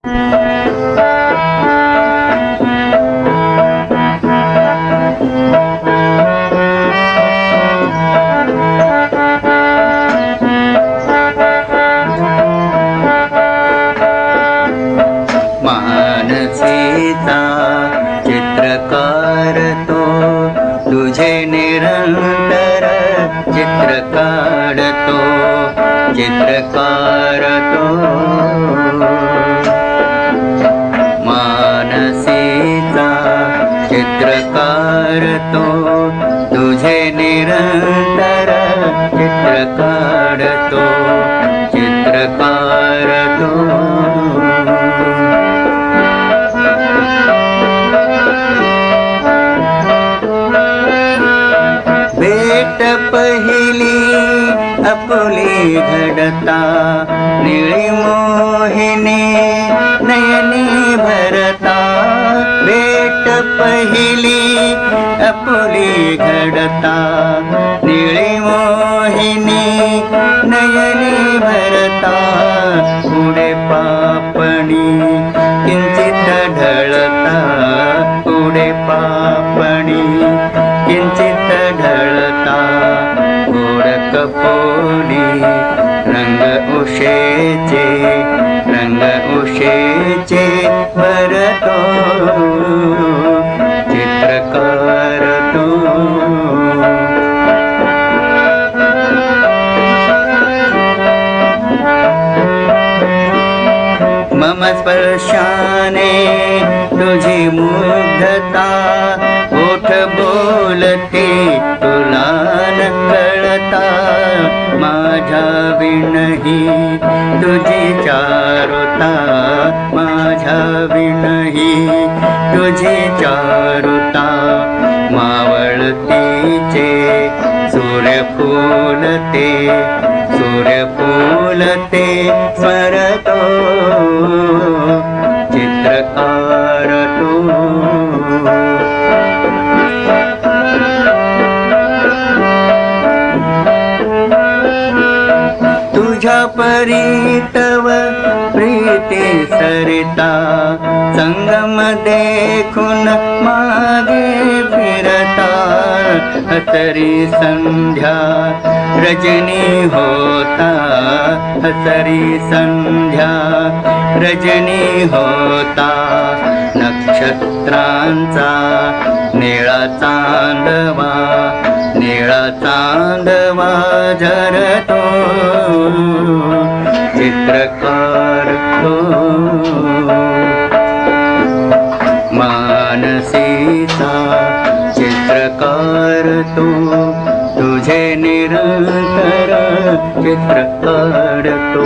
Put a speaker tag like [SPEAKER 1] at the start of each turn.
[SPEAKER 1] मानसीचा चित्रकार तो, तुझे निरंतर चित्र काढतो, चित्रकार तो। मानसीचा चित्रकार तो, तुझे निरंतर चित्र काढतो, चित्रकार तो। भेट पहिली आपुली घडता, निळी मोहिनी नयनी भरता। भेट पहिली आपुली घडता, निळी मोहिनी नयनी भरता। पुढे पापणी किंचित ढळता, पुढे पापणी किंचित ढळता। गोड कपोली रंग उषेचे, रंग उषेचे भरतो, चित्रकार तो। मम स्पर्शाने तुझी मुग्धता, ओठ बोलते तुला न कळता। माझ्या विणही तुझी चारुता, माझ्या विणही तुझी चारुता। मावळतीचे सूर्य फुलते, सूर्य फुलते स्मरतो, चित्रकार तो। तुझ्या परीतव प्रीती सरिता, संगम देखून मागे फिरता। हसरी संध्या रजनी होता, हसरी संध्या रजनी होता। नक्षत्रांचा निळा चांदवा, निळा चांदवा झरतो, चित्रकार तो। मानसीचा चित्रकार तो, तुझे निरंतर चित्र काढतो।